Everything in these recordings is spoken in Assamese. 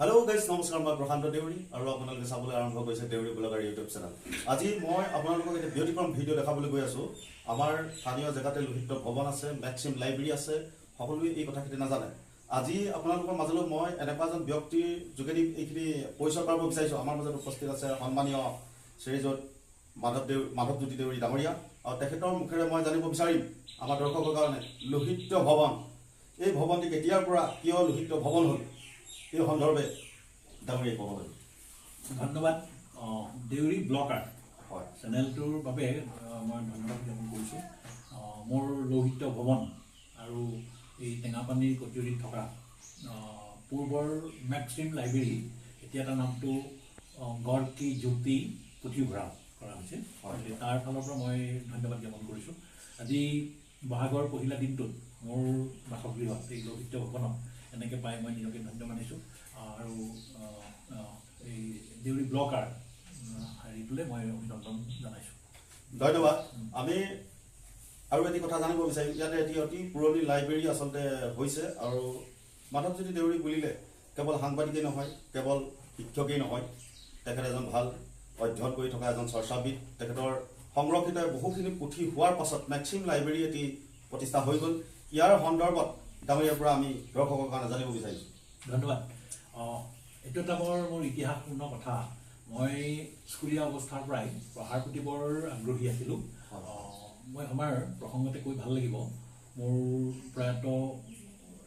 হেল্ল' গাইজ নমস্কাৰ মই প্ৰশান্ত দেউৰী আৰু আপোনালোকে চাবলৈ আৰম্ভ কৰিছে দেউৰী ব্লগাৰ ইউটিউব চেনেল। আজি মই আপোনালোকক এটা ব্যতিক্ৰম ভিডিঅ' দেখাবলৈ গৈ আছোঁ। আমাৰ স্থানীয় জেগাতে লোহিত ভৱন আছে, মেক্সিম লাইব্ৰেৰী আছে, সকলোৱে এই কথাখিনি নাজানে। আজি আপোনালোকৰ মাজলৈ মই এনেকুৱা এজন ব্যক্তিৰ যোগেদি এইখিনি পৰিচয় কৰাব বিচাৰিছোঁ। আমাৰ মাজত উপস্থিত আছে সন্মানীয় শ্ৰীযুত মাধৱজ্যোতি দেউৰী ডাঙৰীয়া, আৰু তেখেতৰ মুখেৰে মই জানিব বিচাৰিম আমাৰ দৰ্শকৰ কাৰণে লোহিত ভৱন, এই ভৱনটি কেতিয়াৰ পৰা কিয় লোহিত ভৱন হ'ল, এই সন্দৰ্ভে ডাঙৰীয়াই ক'ব লাগিব। ধন্যবাদ। দেউৰী ব্লগাৰ হয়, চেনেলটোৰ বাবে মই ধন্যবাদ জ্ঞাপন কৰিছোঁ। মোৰ লোহিত ভৱন আৰু এই টেঙাপানীৰ কটীয়ৰিত থকা পূৰ্বৰ মেক্সিম লাইব্ৰেৰী, এতিয়া তাৰ নামটো গড় কি জ্যোতি পুথিভঁৰাল কৰা হৈছে। তাৰ ফালৰ পৰা মই ধন্যবাদ জ্ঞাপন কৰিছোঁ। আজি বহাগৰ পহিলা দিনটোত মোৰ বাসগৃহত এই লোহিত ভৱনত এনেকৈ পাই মই নিজকে ধন্য মানিছোঁ। আৰু এই দেউৰী ব্লগাৰ হেৰিটোলৈ মই অভিনন্দন জনাইছোঁ। ধন্যবাদ। আমি আৰু এটি কথা জানিব বিচাৰিম, ইয়াতে এটি অতি পুৰণি লাইব্ৰেৰী আচলতে হৈছে, আৰু মাধৱজ্যোতি দেউৰী বুলিলে কেৱল সাংবাদিকেই নহয়, কেৱল শিক্ষকেই নহয়, তেখেত এজন ভাল অধ্যয়ন কৰি থকা এজন চৰ্চাবিদ। তেখেতৰ সংৰক্ষিত বহুখিনি পুথি হোৱাৰ পাছত মেক্সিম লাইব্ৰেৰী এটি প্ৰতিষ্ঠা হৈ গ'ল। ইয়াৰ সন্দৰ্ভত ডাঙৰীয়াৰ পৰা আমি দৰ্শকৰ কাৰণে জানিব বিচাৰিছোঁ। ধন্যবাদ। এইটো এটা মোৰ ইতিহাসপূৰ্ণ কথা। মই স্কুলীয়া অৱস্থাৰ পৰাই পঢ়াৰ প্ৰতি বৰ আগ্ৰহী আছিলোঁ। মই আমাৰ প্ৰসংগতে কৈ ভাল লাগিব, মোৰ প্ৰয়াত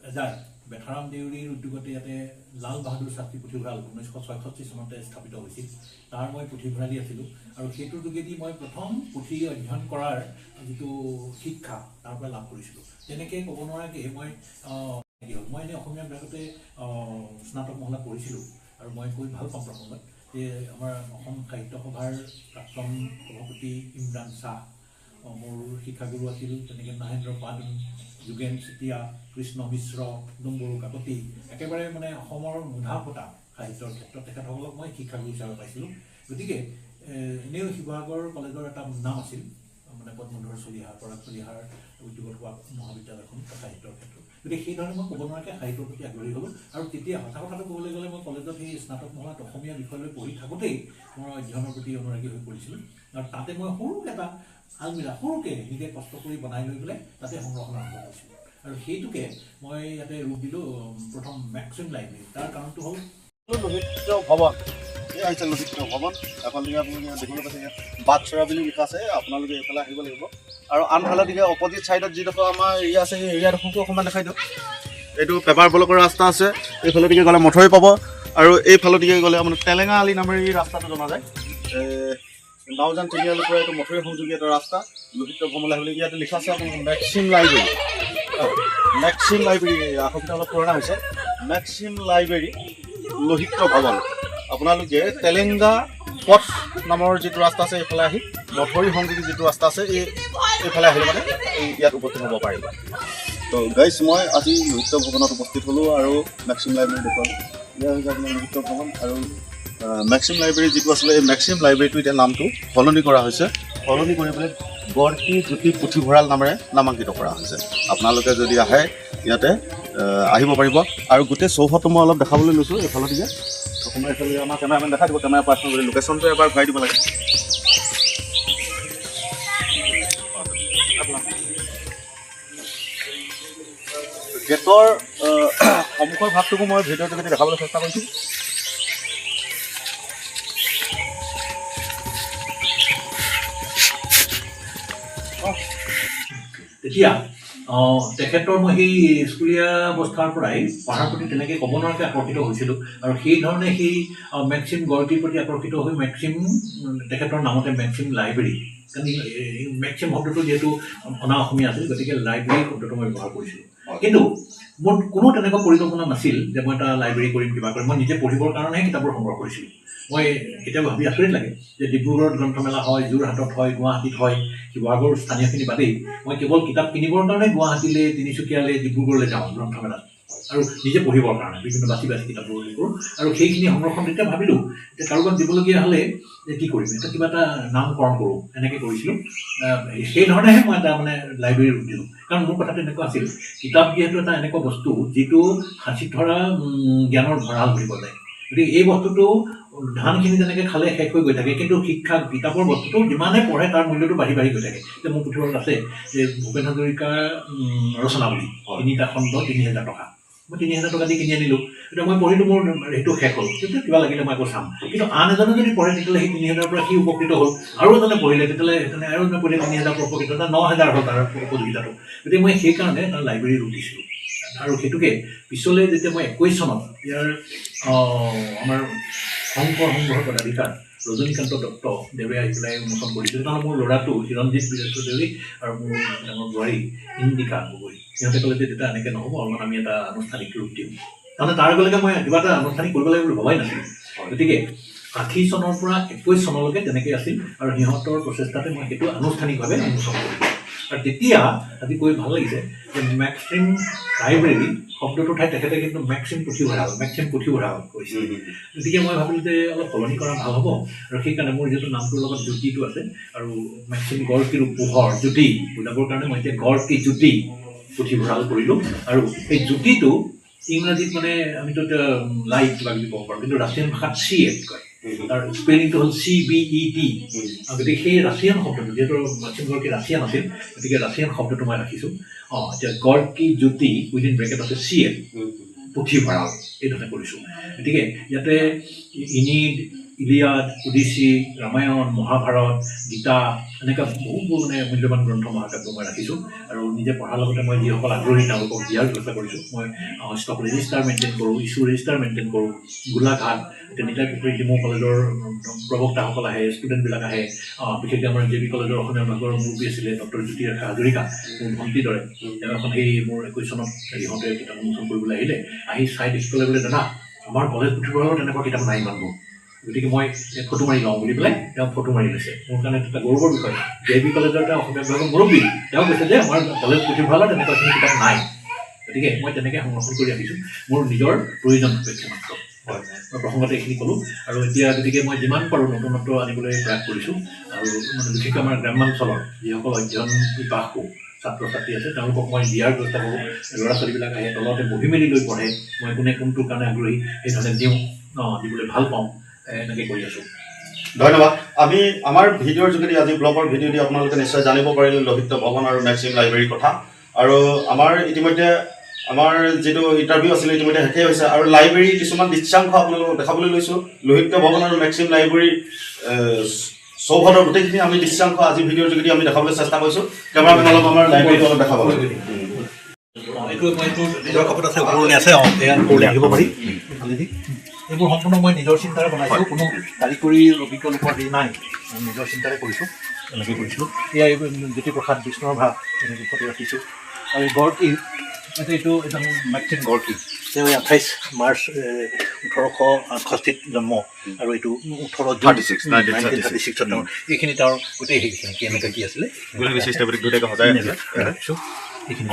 এজাই বেথাৰাম দেউৰীৰ উদ্যোগতে ইয়াতে লাল বাহাদুৰ শাস্ত্ৰী পুথিভঁৰাল 1966 চনতে স্থাপিত হৈছিল। তাৰ মই পুথিভঁৰালী আছিলোঁ, আৰু সেইটোৰ যোগেদি মই প্ৰথম পুথি অধ্যয়ন কৰাৰ যিটো শিক্ষা তাৰ পৰা লাভ কৰিছিলোঁ। তেনেকৈ ক'ব নোৱাৰাকৈ মই এনেই অসমীয়া বিভাগতে স্নাতক মহলাত পঢ়িছিলোঁ, আৰু মই কৈ ভাল পাম প্ৰসংগত যে আমাৰ অসম সাহিত্য সভাৰ প্ৰাক্তন সভাপতি ইমৰান শ্বাহ মোৰ শিক্ষাগুৰু আছিল। তেনেকৈ নাহেন্দ্ৰ পাদুন, যোগেন চেতিয়া, কৃষ্ণ মিশ্ৰ, ডুম্বৰু কাকতি, একেবাৰে মানে অসমৰ মুধা ফটা সাহিত্যৰ ক্ষেত্ৰত তেখেতসকলক মই শিক্ষাগুৰু হিচাপে পাইছিলোঁ। গতিকে এনেও শিৱসাগৰ কলেজৰ এটা নাম আছিল, মানে পদ্মধৰ চলিহাৰ, পৰাগ চলিহাৰ উদ্যোগত হোৱা মহাবিদ্যালয়খন সাহিত্যৰ ক্ষেত্ৰত। গতিকে সেইধৰণে মই ক'ব নোৱাৰাকৈ সাহিত্যৰ প্ৰতি আগ্ৰহী হ'লোঁ। আৰু তেতিয়া সঁচা কথাটো ক'বলৈ গ'লে মই কলেজত সেই স্নাতক মহলাত অসমীয়া বিষয় লৈ পঢ়ি থাকোঁতেই মই অধ্যয়নৰ প্ৰতি অনুৰাগী হৈ পৰিছিলোঁ। আৰু তাতে মই সৰুকৈ এটা আলমিৰা সৰুকৈ নিজে কষ্ট কৰি বনাই লৈ পেলাই তাতে সংৰক্ষণ আৰম্ভ কৰিছিলোঁ, আৰু সেইটোকে মই ইয়াতে ৰূপ দিলোঁ প্ৰথম মেক্সিম লাইব্ৰেৰী। তাৰ কাৰণটো হ'ল লোহিত ভৱন। এয়া হৈছে লোহিত ভৱন। এফালে আপোনালোকে দেখিবলৈ পাইছে বাটচৰা বুলি লিখা আছে, আপোনালোকে এইফালে আহিব লাগিব। আৰু আনফালে দিকে অপজিট ছাইডত যিডোখৰ আমাৰ এৰিয়া আছে, সেই এৰিয়াডোখৰকো অকণমান দেখাই দিয়ক। এইটো পেপাৰ ব্লকৰ ৰাস্তা আছে, এইফালে দিকে গ'লে মঠৰি পাব, আৰু এইফালে দিকে গ'লে আপোনাৰ টেলেঙা আলি নামেৰে এই ৰাস্তাটো জনা যায়। নাওজান তিনিআলিৰ পৰা এইটো মঠৰি সংযোগী এটা ৰাস্তা। লোহিত ভৱনলৈ আহিবলৈ ইয়াতে লিখা আছে আপোনাৰ মেক্সিম লাইব্ৰেৰী। মেক্সিম লাইব্ৰেৰী আসনটো অলপ পুৰণা হৈছে। মেক্সিম লাইব্ৰেৰী লোহিত ভৱন। আপোনালোকে তেলেংগা পথ নামৰ যিটো ৰাস্তা আছে এইফালে আহি মঠৰি সংযোগী যিটো ৰাস্তা আছে এইফালে আহিলে মানে ইয়াত উপস্থিত হ'ব পাৰিব। তো গাইজ, মই আজি লোহিত ভৱনত উপস্থিত হ'লোঁ আৰু মেক্সিম লাইব্ৰেৰী দেখুৱালোঁ। এয়া হৈছে আপোনাৰ লোহিত ভৱন। আৰু মেক্সিম লাইব্ৰেৰী যিটো আছিলে, এই মেক্সিম লাইব্ৰেৰীটো এতিয়া নামটো সলনি কৰা হৈছে। সলনি কৰি পেলাই গড় কি জ্যোতি পুথিভঁৰাল নামেৰে নামাংকিত কৰা হৈছে। আপোনালোকে যদি আহে ইয়াতে আহিব পাৰিব। আৰু গোটেই চৌহদটো মই অলপ দেখাবলৈ লৈছোঁ। এইফালে দিকে অসমীয়া এইফালে আমাৰ কেমেৰামেন দেখাই দিব, কেমেৰা পাৰ্চন কৰি লোকেশ্যনটো এবাৰ ঘূৰাই দিব লাগে। গেটৰ সন্মুখৰ ভাগটোকো মই ভিডিঅ'ৰ যোগেদি দেখাবলৈ চেষ্টা কৰিছোঁ। তেতিয়া তেখেতৰ মই সেই স্কুলীয়া অৱস্থাৰ পৰাই পঢ়াৰ প্ৰতি তেনেকৈ ক'ব নোৱাৰাকৈ আকৰ্ষিত হৈছিলোঁ, আৰু সেইধৰণে সেই মেক্সিম গড়টিৰ প্ৰতি আকৰ্ষিত হৈ মেক্সিম তেখেতৰ নামতে মেক্সিম লাইব্ৰেৰী, কাৰণ মেক্সিম শব্দটো যিহেতু অনা অসমীয়া আছিল, গতিকে লাইব্ৰেৰী শব্দটো মই ব্যৱহাৰ কৰিছিলোঁ। কিন্তু মোৰ কোনো তেনেকুৱা পৰিকল্পনা নাছিল যে মই এটা লাইব্ৰেৰী কৰিম, কিবা কৰিম। মই নিজে পঢ়িবৰ কাৰণেহে কিতাপবোৰ সংগ্ৰহ কৰিছিলোঁ। মই কেতিয়াবা ভাবি আচৰিত লাগে যে ডিব্ৰুগড়ত গ্ৰন্থমেলা হয়, যোৰহাটত হয়, গুৱাহাটীত হয়, শিৱসাগৰ স্থানীয়খিনি বাদেই মই কেৱল কিতাপ কিনিবৰ কাৰণে গুৱাহাটীলৈ, তিনিচুকীয়ালৈ, ডিব্ৰুগড়লৈ যাওঁ গ্ৰন্থমেলাত, আৰু নিজে পঢ়িবৰ কাৰণে বিভিন্ন বাছি বাছি কিতাপবোৰ হেৰি কৰোঁ। আৰু সেইখিনি সংৰক্ষণ তেতিয়া ভাবিলোঁ যে কাৰোবাক দিবলগীয়া হ'লে যে কি কৰিম, এটা কিবা এটা নামকৰণ কৰোঁ, এনেকৈ কৰিছিলোঁ। সেইধৰণেহে মই এটা মানে লাইব্ৰেৰী ৰূপ দিলোঁ। কাৰণ মোৰ কথাটো এনেকুৱা আছিল, কিতাপ যিহেতু এটা এনেকুৱা বস্তু যিটো সাঁচি ধৰা জ্ঞানৰ ভঁৰাল বুলি ক'লে, গতিকে এই বস্তুটো ধানখিনি যেনেকৈ খালে শেষ হৈ গৈ থাকে, কিন্তু শিক্ষা কিতাপৰ বস্তুটো যিমানে পঢ়ে তাৰ মূল্যটো বাঢ়ি বাঢ়ি গৈ থাকে। এতিয়া মোৰ পুথিভঁৰালত আছে যে ভূপেন হাজৰিকাৰ ৰচনাৱলী 3টা খণ্ড 3000 টকা, মই 3000 টকা দি কিনি আনিলোঁ। এতিয়া মই পঢ়িলোঁ, মোৰ সেইটো শেষ হ'ল, কিন্তু কিবা লাগিলে মই আকৌ চাম। কিন্তু আন এজনে যদি পঢ়ে তেতিয়াহ'লে সেই 3000 পৰা সি উপকৃত হ'ল, আৰু এজনে পঢ়িলে তেতিয়াহ'লে আৰু এজনে পঢ়িলে 3000 পৰা উপকৃত, 9000 হ'ল তাৰ উপযোগিতাটো। গতিকে মই সেইকাৰণে তাৰ লাইব্ৰেৰী ৰুম দিছিলোঁ। আৰু সেইটোকে পিছলৈ যেতিয়া মই 21 চনত ইয়াৰ আমাৰ শংকৰ সংঘৰ পদাধিকাৰ ৰজনীকান্ত দত্ত দেৱে আহি পেলাই উন্মোচন কৰিছিল। তাৰমানে মোৰ ল'ৰাটো হিৰণজিৎ বীৰেশ্বৰ দেউৰী আৰু মোৰ ডাঙৰ বোৱাৰী ইন্দিকা গগৈ, সিহঁতে ক'লে যে তেতিয়া এনেকৈ নহ'ব, অলপমান আমি এটা আনুষ্ঠানিক ৰূপ দিওঁ। তাৰমানে তাৰ আগলৈকে মই কিবা এটা আনুষ্ঠানিক কৰিব লাগে বুলি ভবাই নাছিলোঁ। গতিকে 80 চনৰ পৰা 21 চনলৈকে তেনেকৈ আছিল, আৰু সিহঁতৰ প্ৰচেষ্টাতে মই সেইটো আনুষ্ঠানিকভাৱে উন্মোচন কৰিলোঁ। আৰু তেতিয়া আজি কৈ ভাল লাগিছে যে মেক্সিম লাইব্ৰেৰী শব্দটোৰ ঠাইত তেখেতে কিন্তু মেক্সিম পুথিভঁৰাল কৈছে। গতিকে মই ভাবিলোঁ যে অলপ সলনি কৰা ভাল হ'ব, আৰু সেইকাৰণে মোৰ যিহেতু নামটোৰ লগত জ্যোতিটো আছে, আৰু মেক্সিম গড় কি পোহৰ জ্যোতি বুজাবৰ কাৰণে মই এতিয়া গড় কি জ্যোতি পুথিভঁৰাল কৰিলোঁ। আৰু এই জ্যোতিটো ইংৰাজীত মানে আমিতো এতিয়া লাইট কিবা কিবি ক'ব পাৰোঁ, কিন্তু ৰাছিয়ান ভাষাত CET কয়, তাৰ স্পেলিংটো হ'ল CBET। গতিকে সেই ৰাছিয়ান শব্দটো, যিহেতু মেক্সিম গড় কি ৰাছিয়ান আছিল, গতিকে ৰাছিয়ান শব্দটো মই ৰাখিছোঁ। এতিয়া গড় কি জ্যোতি উইদিন ব্ৰেকেট আছে CET পুথিভঁৰাল, এইধৰণে কৰিছোঁ। গতিকে ইয়াতে ইনিড, ইলিয়াড, ওডিচি, ৰামায়ণ, মহাভাৰত, গীতা, এনেকুৱা বহুবোৰ মানে মূল্যৱান গ্ৰন্থ মহাকাব্য মই ৰাখিছোঁ। আৰু নিজে পঢ়াৰ লগতে মই যিসকল আগ্ৰহী তেওঁলোকক দিয়াৰ ব্যৱস্থা কৰিছোঁ। মই ষ্টক ৰেজিষ্টাৰ মেইনটেইন কৰোঁ, ইছ্যু ৰেজিষ্টাৰ মেইনটেইন কৰোঁ। গোলাঘাট, এতিয়া নিতাই পুখুৰী ডিমৌ কলেজৰ প্ৰবক্তাসকল আহে, ষ্টুডেণ্টবিলাক আহে, বিশেষকৈ আমাৰ JB কলেজৰ অসমীয়া বিভাগৰ মুৰব্বী আছিলে ডক্টৰ জ্যোতিৰেখা হাজৰিকা, মোৰ ভণ্টিৰ দৰে। তেওঁ এখন সেই মোৰ 21 চনত ইহঁতে কিতাপ উন্মোচন কৰিবলৈ আহিলে, আহি চাই দেখি ক'লে বোলে দাদা আমাৰ কলেজ পুথিভঁৰালত তেনেকুৱা কিতাপ নাই ইমানবোৰ, গতিকে মই ফটো মাৰি লওঁ বুলি পেলাই তেওঁ ফটো মাৰি লৈছে। মোৰ কাৰণে এটা গৌৰৱৰ বিষয়। JB কলেজৰ তেওঁ অসমীয়া বিভাগৰ মুৰব্বী, তেওঁ কৈছে যে আমাৰ কলেজ পুথিভঁৰালত তেনেকুৱাখিনি কিতাপ নাই। গতিকে মই তেনেকৈ সংৰক্ষণ কৰি ৰাখিছোঁ মোৰ নিজৰ প্ৰয়োজন সাপেক্ষে মাত্ৰ। মই প্ৰসংগতে এইখিনি ক'লোঁ। আৰু এতিয়া গতিকে মই যিমান পাৰোঁ নতুনত্ব আনিবলৈ প্ৰয়াস কৰিছোঁ। আৰু মানে বিশেষকৈ আমাৰ গ্ৰাম্যাঞ্চলৰ যিসকল অধ্যয়ন পিপাসু ছাত্ৰ ছাত্ৰী আছে তেওঁলোকক মই দিয়াৰ ব্যৱস্থা কৰোঁ। ল'ৰা ছোৱালীবিলাক আহে, তলতে বহি মেলি লৈ পঢ়ে, মই কোনে কোনটোৰ কাৰণে আগ্ৰহী সেইধৰণে দিওঁ, দিবলৈ ভাল পাওঁ, এনেকৈ কৰি আছোঁ। ধন্যবাদ। আমি আমাৰ ভিডিঅ'ৰ যোগেদি আজি ব্লগৰ ভিডিঅ' দি আপোনালোকে নিশ্চয় জানিব পাৰিলে লোহিত ভৱন আৰু মেক্সিম লাইব্ৰেৰীৰ কথা। আৰু আমাৰ ইতিমধ্যে আমাৰ যিটো ইণ্টাৰভিউ আছিলে ইতিমধ্যে শেষেই হৈছে, আৰু লাইব্ৰেৰী কিছুমান দৃশ্যাংশ আপোনালোকক দেখাবলৈ লৈছোঁ। লোহিত ভৱন আৰু মেক্সিম লাইব্ৰেৰীৰ চৌহদৰ গোটেইখিনি আমি দৃশ্যাংশ আজি ভিডিঅ'ৰ যোগেদি আমি দেখাবলৈ চেষ্টা কৰিছোঁ। কেমেৰামেন অলপ আমাৰ লাইব্ৰেৰীটো অলপ দেখাব। এইটো নিজৰ কাপোৰত আছে, ওপৰলৈ আছে, ওপৰলৈ আহিব পাৰি। এইবোৰ সম্পূৰ্ণ মই নিজৰ চিন্তাৰে বনাইছোঁ, কোনো কাৰিকৰী অভিজ্ঞ লোকৰ হেৰি নাই, নিজৰ চিন্তাৰে কৰিছোঁ, এনেকৈ কৰিছিলোঁ। এয়া এইবোৰ জ্যোতিপ্ৰসাদ বিষ্ণুৰ ভাৱ এনেকৈ ফটো ৰাখিছোঁ। আৰু এই গড়কি এইটো এজন মেক্সিম গড়কি, তেওঁ 28 মাৰ্চ 1868 জন্ম, আৰু এইটো 18 জুন 1936 তেওঁৰ এইখিনি তেওঁৰ গোটেই সেইখিনি কি এনেকৈ কি আছিলে এইখিনি।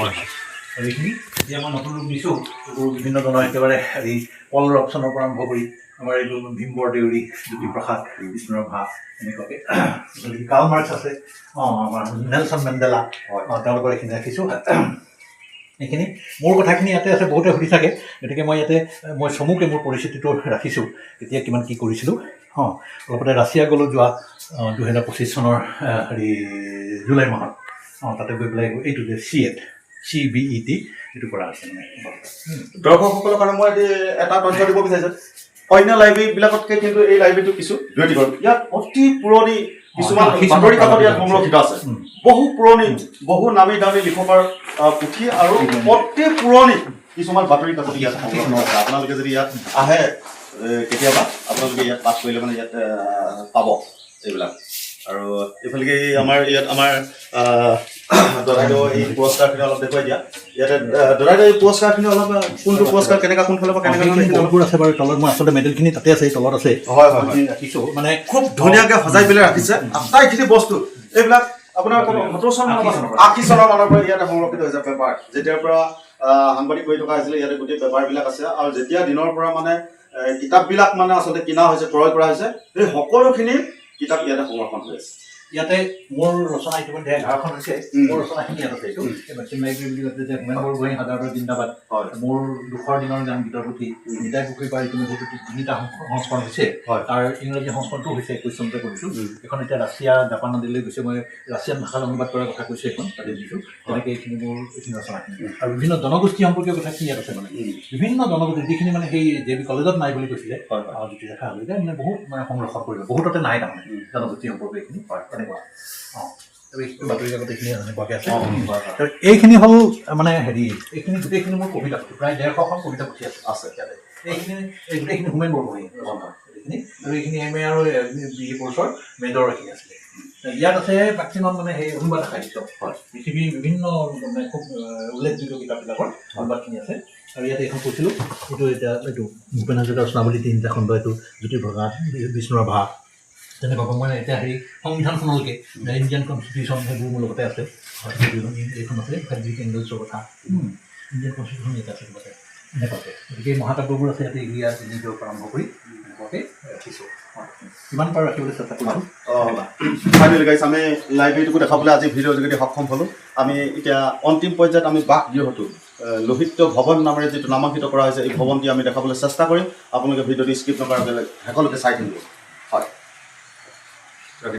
আৰু এইখিনি এতিয়া মই নতুন ৰূপ দিছোঁ, এইবোৰ বিভিন্ন ধৰণৰ একেবাৰে হেৰি পল ৰবচনৰ পৰা আৰম্ভ কৰি আমাৰ এইটো ভীম বৰদেউৰী, জ্যোতিপ্ৰসাদ বিষ্ণুৰ ভাৱ, এনেকুৱাকৈ কাৰ্ল মাৰ্কছ আছে, আমাৰ নেলছন মেণ্ডেলা, তেওঁলোকৰ এইখিনি ৰাখিছোঁ। এইখিনি মোৰ কথাখিনি ইয়াতে আছে, বহুতে সুধি থাকে, গতিকে মই ইয়াতে মই চমুকৈ মোৰ পৰিস্থিতিটো ৰাখিছোঁ, তেতিয়া কিমান কি কৰিছিলোঁ। অলপতে ৰাছিয়া গ'লোঁ যোৱা 2025 চনৰ হেৰি জুলাই মাহত, তাতে গৈ পেলাই এইটো যে CET এইটো কৰা আছে। মানে দৰ্শকসকলৰ কাৰণে মই এটা তথ্য দিব বিচাৰিছোঁ, অন্য লাইব্ৰেৰীবিলাকতকৈ কিন্তু এই লাইব্ৰেৰীটো কিছু ব্যতিক্ৰম। ইয়াত অতি পুৰণি কিছুমান বাতৰি কাকত ইয়াত সংৰক্ষিত আছে, বহু পুৰণি বহু নামী দামী লিখকৰ পুথি, আৰু অতি পুৰণি কিছুমান বাতৰি কাকত ইয়াত সংৰক্ষিত আছে। আপোনালোকে যদি ইয়াত আহে কেতিয়াবা আপোনালোকে ইয়াত পাঠ কৰিলে মানে ইয়াত পাব এইবিলাক। আৰু এইফালে আমাৰ ইয়াত আমাৰ দদাইদেউ এই পুৰস্কাৰখিনি অলপ দেখুৱাই দিয়া। ইয়াতে দদাইদেউ এই পুৰস্কাৰখিনি অলপ কোনটো পুৰস্কাৰ কেনেকুৱা কোনফালৰ পৰা কেনেকুৱা আছে বাৰু তলত, মই আচলতে মেডেলখিনি তাতে আছে, তলত আছে। হয় ৰাখিছোঁ, মানে খুব ধুনীয়াকৈ সজাই পেলাই ৰাখিছে আটাইখিনি বস্তু। এইবিলাক আপোনাৰ 70 চন 80 চনৰ মানৰ পৰা ইয়াতে সংৰক্ষিত হৈছে পেপাৰ। যেতিয়াৰ পৰা সাংবাদিক কৰি থকা হৈছিলে ইয়াতে গোটেই পেপাৰবিলাক আছে, আৰু যেতিয়া দিনৰ পৰা মানে কিতাপবিলাক মানে আচলতে কিনা হৈছে, ক্ৰয় কৰা হৈছে, সেই সকলোখিনি কিতাপ ইয়াতে সংৰক্ষণ হৈ আছে। ইয়াতে মোৰ ৰচনা ইতিমধ্যে 11খন হৈছে মোৰ ৰচনাখিনি ইয়াত আছে এইটো মেচিন লাইব্ৰেৰী বুলি কৈছে যে হোমেন বৰগোহাঁই হাজাৰবাৰ জিন্দাবাদ মোৰ দুখৰ দিনৰ গান গীতৰ পুথি নিতাই পুখুৰী পাৰ ইতিমধ্যে 3টা সংস্কৰণ হৈছে তাৰ ইংৰাজী সংস্কৰণটো হৈছে 21 চনতে কৰিছোঁ এখন এতিয়া ৰাছিয়া জাপান আদিলৈ গৈছে মই ৰাছিয়ান ভাষাত অনুবাদ কৰাৰ কথা কৈছোঁ এখন তাতে দিছোঁ তেনেকৈ এইখিনি মোৰ এইখিনি ৰচনাখিনি আৰু বিভিন্ন জনগোষ্ঠী সম্পৰ্কীয় কথাখিনি ইয়াত আছে মানে বিভিন্ন জনগোষ্ঠী যিখিনি মানে সেই জে বি কলেজত নাই বুলি কৈছিলে জ্যোতিৰেখা হাজৰিকাই মানে বহুত মানে সংৰক্ষণ কৰিব বহুততে নাই তাৰমানে জনগোষ্ঠী সম্পৰ্কে এইখিনি তেনেকুৱা বাতৰি কাকত এইখিনি এনেকুৱাকৈ আছে এইখিনি হ'ল মানে হেৰি এইখিনি গোটেইখিনি মোৰ কবিতা পুথি প্ৰায় 150খন কবিতা পুথি আছে ইয়াতে এই গোটেইখিনি হোমেন বৰগোহাঁই এইখিনি আৰু এইখিনি MA আৰু BA কোৰ্চৰ মেজৰ এইখিনি আছিলে ইয়াত আছে মেক্সিমাম মানে সেই অনুবাদ সাহিত্য পৃথিৱীৰ বিভিন্ন মানে খুব উল্লেখযোগ্য কিতাপবিলাকৰ অনুবাদখিনি আছে আৰু ইয়াতে এখন কৈছিলোঁ এইটো এতিয়া এইটো ভূপেন হাজৰিকাৰ ৰচনাৱলী 3টা খণ্ড এইটো জ্যোতিপ্ৰসাদ বিষ্ণু ৰাভা তেনেকুৱা মই এতিয়া হেৰি সংবিধানখনলৈকে ইণ্ডিয়ান কনষ্টিটিউশ্যন সেইবোৰ মোৰ লগতে আছে এইখন আছে ফেডাৰেল ইংলিছৰ কথা ইণ্ডিয়ান কনষ্টিটিউশ্যন ইয়াতে আছে লগতে এনেকুৱাকৈ গতিকে মহাকাব্যবোৰ আছে ইয়াতে ইয়াত নিজৰ পৰা আৰম্ভ কৰি এনেকুৱাকৈ ৰাখিছোঁ কিমান পাৰোঁ ৰাখিবলৈ চেষ্টা কৰিছোঁ ফাইনেলি গাইছ আমি লাইব্ৰেৰীটোকো দেখাবলৈ আজি ভিডিঅ'ৰ যোগেদি সক্ষম হ'লোঁ আমি এতিয়া অন্তিম পৰ্যায়ত আমি বাসগৃহটো লোহিত্য ভৱন নামেৰে যিটো নামাংকিত কৰা হৈছে এই ভৱনটি আমি দেখাবলৈ চেষ্টা কৰিম আপোনালোকে ভিডিঅ'টো স্কিপ নকৰাকৈ শেষলৈকে চাই থাকিব হয়